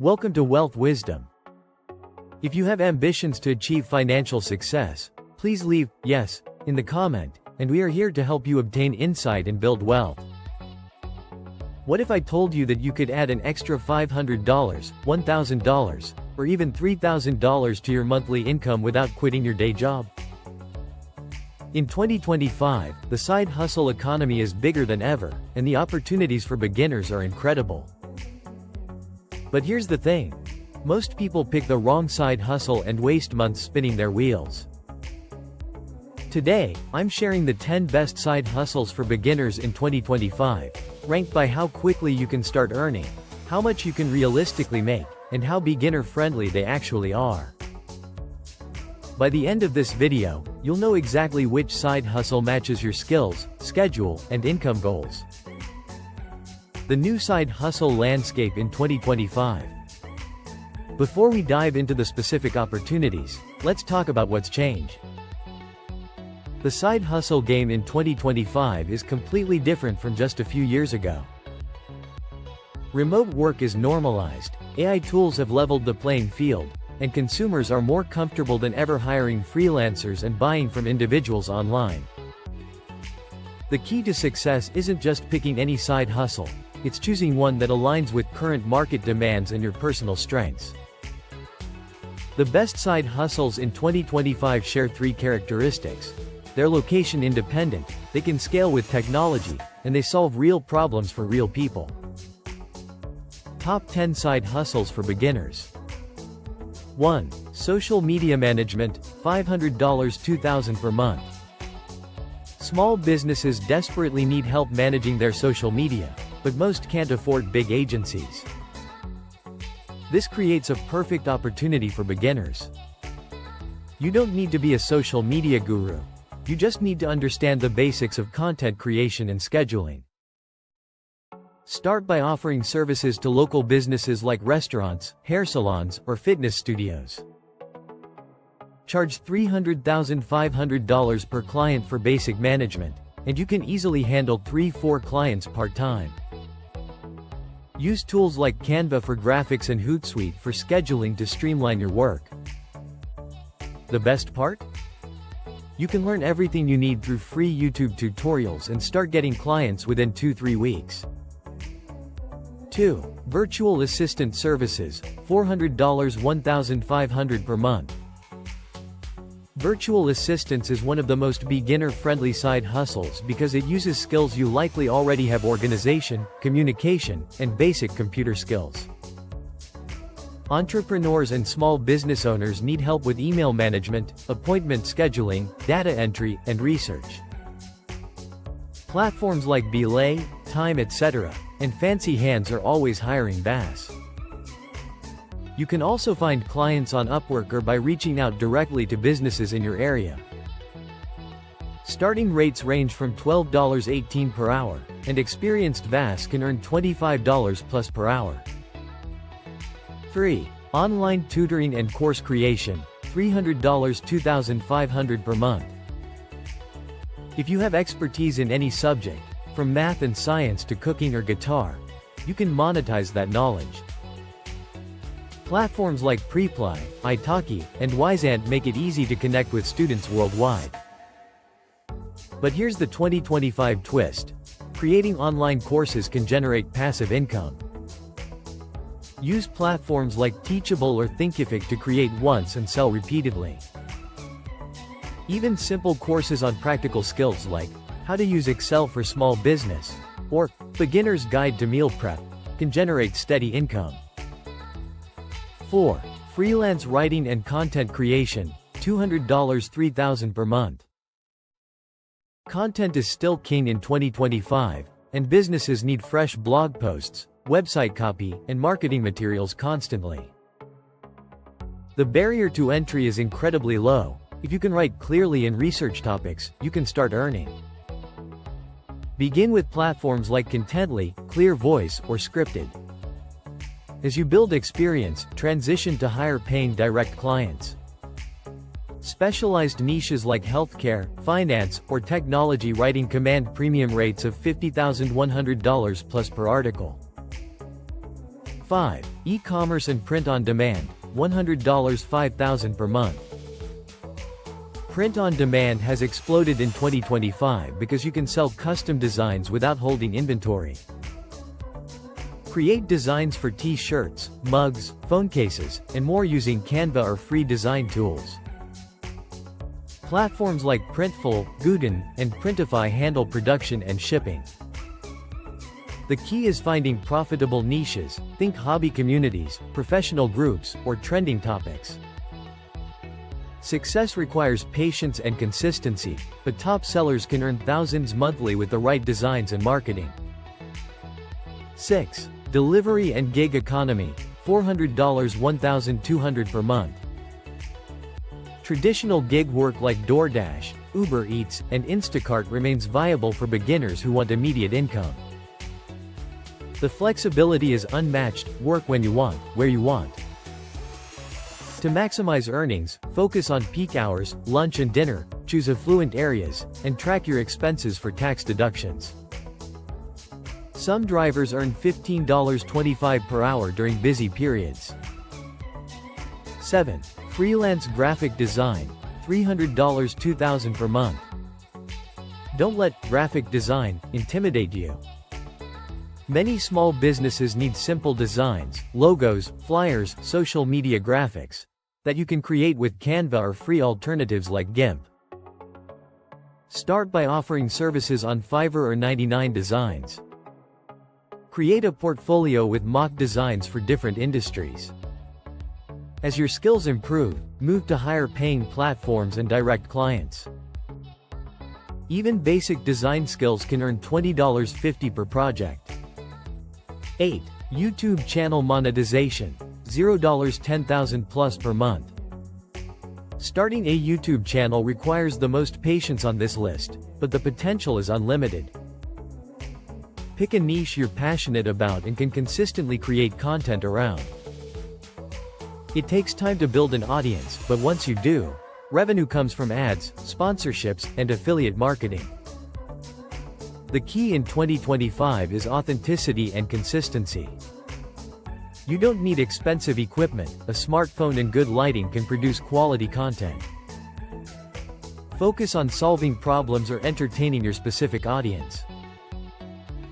Welcome to Wealth Wisdom. If you have ambitions to achieve financial success, please leave "yes" in the comment, and we are here to help you obtain insight and build wealth. What if I told you that you could add an extra $500, $1,000, or even $3,000 to your monthly income without quitting your day job? In 2025, the side hustle economy is bigger than ever, and the opportunities for beginners are incredible. But here's the thing. Most people pick the wrong side hustle and waste months spinning their wheels. Today, I'm sharing the 10 best side hustles for beginners in 2025, ranked by how quickly you can start earning, how much you can realistically make, and how beginner-friendly they actually are. By the end of this video, you'll know exactly which side hustle matches your skills, schedule, and income goals. The new side hustle landscape in 2025. Before we dive into the specific opportunities, let's talk about what's changed. The side hustle game in 2025 is completely different from just a few years ago. Remote work is normalized, AI tools have leveled the playing field, and consumers are more comfortable than ever hiring freelancers and buying from individuals online. The key to success isn't just picking any side hustle, it's choosing one that aligns with current market demands and your personal strengths. The best side hustles in 2025 share three characteristics. They're location independent, they can scale with technology, and they solve real problems for real people. Top 10 side hustles for beginners. 1. Social media management, $500 $2,000 per month. Small businesses desperately need help managing their social media, but most can't afford big agencies. This creates a perfect opportunity for beginners. You don't need to be a social media guru. You just need to understand the basics of content creation and scheduling. Start by offering services to local businesses like restaurants, hair salons, or fitness studios. Charge $300,500 per client for basic management, and you can easily handle 3-4 clients part-time. Use tools like Canva for graphics and Hootsuite for scheduling to streamline your work. The best part? You can learn everything you need through free YouTube tutorials and start getting clients within 2-3 weeks. 2. Virtual assistant services, $400 $1,500 per month. Virtual assistance is one of the most beginner-friendly side hustles because it uses skills you likely already have: organization, communication, and basic computer skills. Entrepreneurs and small business owners need help with email management, appointment scheduling, data entry, and research. Platforms like Belay, Time, etc., and Fancy Hands are always hiring BAS. You can also find clients on Upwork or by reaching out directly to businesses in your area. Starting rates range from $12.18 per hour, and experienced VAS can earn $25 plus per hour. 3. Online tutoring and course creation, $300 $2,500 per month. If you have expertise in any subject, from math and science to cooking or guitar, you can monetize that knowledge. Platforms like Preply, Italki, and Wisant make it easy to connect with students worldwide. But here's the 2025 twist. Creating online courses can generate passive income. Use platforms like Teachable or Thinkific to create once and sell repeatedly. Even simple courses on practical skills like how to use Excel for small business or Beginner's Guide to Meal Prep can generate steady income. 4. Freelance writing and content creation, $200 $3,000 per month. Content is still king in 2025, and businesses need fresh blog posts, website copy, and marketing materials constantly. The barrier to entry is incredibly low. If you can write clearly and research topics, you can start earning. Begin with platforms like Contently, Clear Voice, or Scripted. As you build experience, transition to higher-paying direct clients. Specialized niches like healthcare, finance, or technology writing command premium rates of $50,100 plus per article. 5. E-commerce and print on demand, $100 $5,000 per month. Print on demand has exploded in 2025 because you can sell custom designs without holding inventory. Create designs for t-shirts, mugs, phone cases, and more using Canva or free design tools. Platforms like Printful, Guden, and Printify handle production and shipping. The key is finding profitable niches, think hobby communities, professional groups, or trending topics. Success requires patience and consistency, but top sellers can earn thousands monthly with the right designs and marketing. 6. Delivery and gig economy, $400 $1,200 per month. Traditional gig work like DoorDash, Uber Eats, and Instacart remains viable for beginners who want immediate income. The flexibility is unmatched, work when you want, where you want. To maximize earnings, focus on peak hours, lunch and dinner, choose affluent areas, and track your expenses for tax deductions. Some drivers earn $15.25 per hour during busy periods. 7. Freelance graphic design, $300 $2,000 per month. Don't let graphic design intimidate you. Many small businesses need simple designs, logos, flyers, social media graphics that you can create with Canva or free alternatives like GIMP. Start by offering services on Fiverr or 99 Designs. Create a portfolio with mock designs for different industries. As your skills improve, move to higher-paying platforms and direct clients. Even basic design skills can earn $20.50 per project. 8. YouTube channel monetization, $0 $10,000 plus per month. Starting a YouTube channel requires the most patience on this list, but the potential is unlimited. Pick a niche you're passionate about and can consistently create content around. It takes time to build an audience, but once you do, revenue comes from ads, sponsorships, and affiliate marketing. The key in 2025 is authenticity and consistency. You don't need expensive equipment, a smartphone and good lighting can produce quality content. Focus on solving problems or entertaining your specific audience.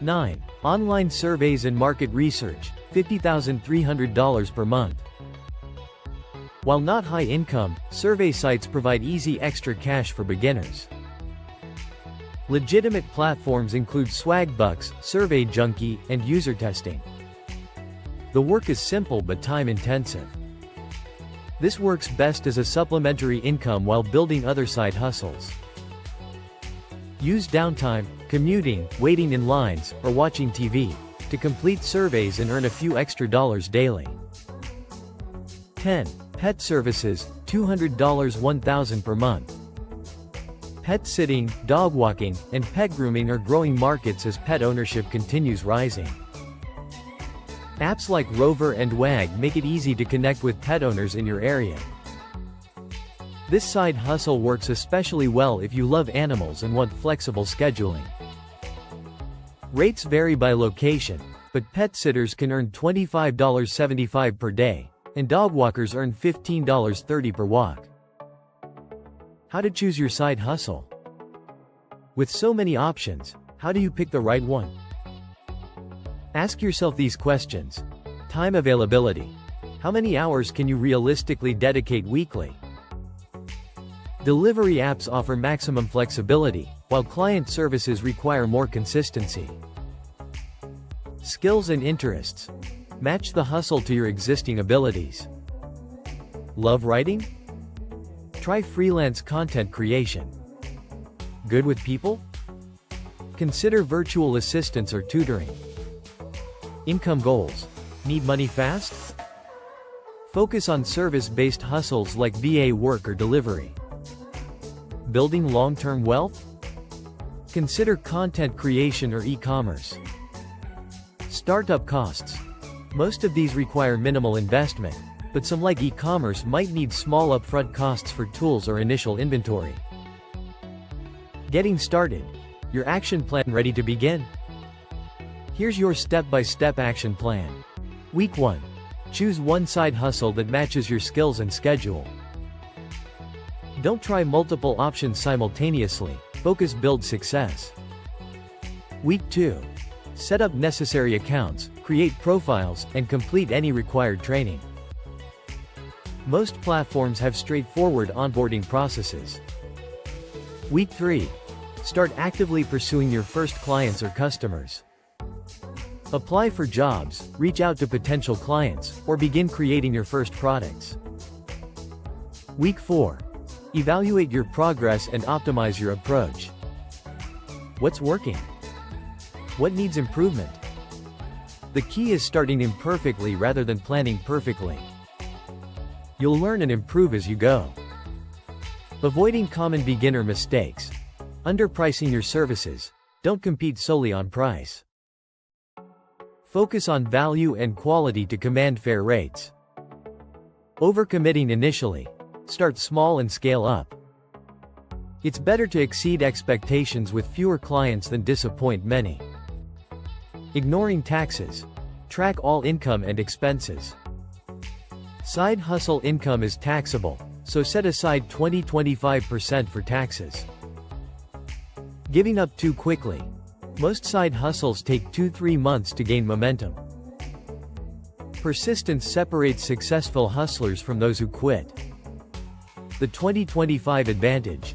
9. Online surveys and market research, $50,300 per month. While not high income, survey sites provide easy extra cash for beginners. Legitimate platforms include Swagbucks, Survey Junkie, and user testing. The work is simple but time-intensive. This works best as a supplementary income while building other side hustles. Use downtime, commuting, waiting in lines, or watching TV to complete surveys and earn a few extra dollars daily. 10. Pet services, $200 $1,000 per month. Pet sitting, dog walking, and pet grooming are growing markets as pet ownership continues rising. Apps like Rover and Wag make it easy to connect with pet owners in your area. This side hustle works especially well if you love animals and want flexible scheduling. Rates vary by location, but pet sitters can earn $25.75 per day, and dog walkers earn $15.30 per walk. How to choose your side hustle? With so many options, how do you pick the right one? Ask yourself these questions. Time availability. How many hours can you realistically dedicate weekly? Delivery apps offer maximum flexibility, while client services require more consistency. Skills and interests. Match the hustle to your existing abilities. Love writing? Try freelance content creation. Good with people? Consider virtual assistants or tutoring. Income goals. Need money fast? Focus on service-based hustles like VA work or delivery. Building long-term wealth? Consider content creation or e-commerce. Startup costs. Most of these require minimal investment, but some like e-commerce might need small upfront costs for tools or initial inventory. Getting started. Your action plan ready to begin? Here's your step-by-step action plan. Week 1. Choose one side hustle that matches your skills and schedule. Don't try multiple options simultaneously. Focus, build success. Week 2. Set up necessary accounts, create profiles, and complete any required training. Most platforms have straightforward onboarding processes. Week 3. Start actively pursuing your first clients or customers. Apply for jobs, reach out to potential clients, or begin creating your first products. Week 4. Evaluate your progress and optimize your approach. What's working? What needs improvement? The key is starting imperfectly rather than planning perfectly. You'll learn and improve as you go. Avoiding common beginner mistakes. Underpricing your services. Don't compete solely on price. Focus on value and quality to command fair rates. Overcommitting initially. Start small and scale up. It's better to exceed expectations with fewer clients than disappoint many. Ignoring taxes. Track all income and expenses. Side hustle income is taxable, so set aside 20–25% for taxes. Giving up too quickly. Most side hustles take 2–3 months to gain momentum. Persistence separates successful hustlers from those who quit. The 2025 advantage.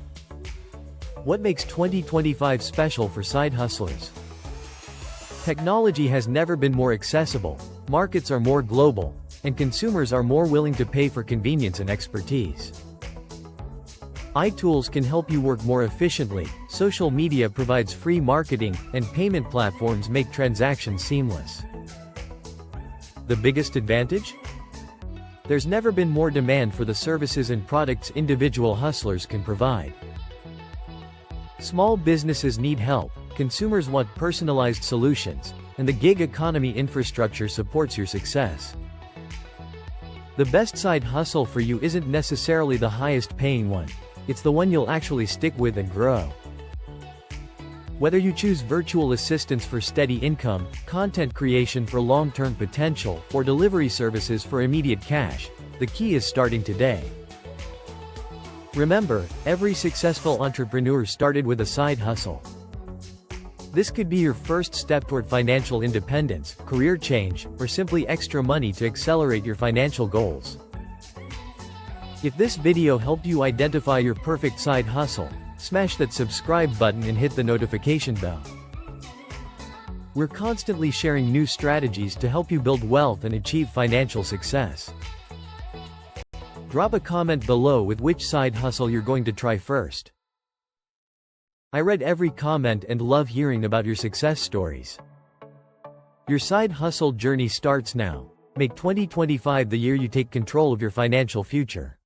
What makes 2025 special for side hustlers? Technology has never been more accessible, markets are more global, and consumers are more willing to pay for convenience and expertise. iTools can help you work more efficiently, social media provides free marketing, and payment platforms make transactions seamless. The biggest advantage? There's never been more demand for the services and products individual hustlers can provide. Small businesses need help, consumers want personalized solutions, and the gig economy infrastructure supports your success. The best side hustle for you isn't necessarily the highest paying one, it's the one you'll actually stick with and grow. Whether you choose virtual assistants for steady income, content creation for long-term potential, or delivery services for immediate cash, the key is starting today. Remember, every successful entrepreneur started with a side hustle. This could be your first step toward financial independence, career change, or simply extra money to accelerate your financial goals. If this video helped you identify your perfect side hustle, smash that subscribe button and hit the notification bell. We're constantly sharing new strategies to help you build wealth and achieve financial success. Drop a comment below with which side hustle you're going to try first. I read every comment and love hearing about your success stories. Your side hustle journey starts now. Make 2025 the year you take control of your financial future.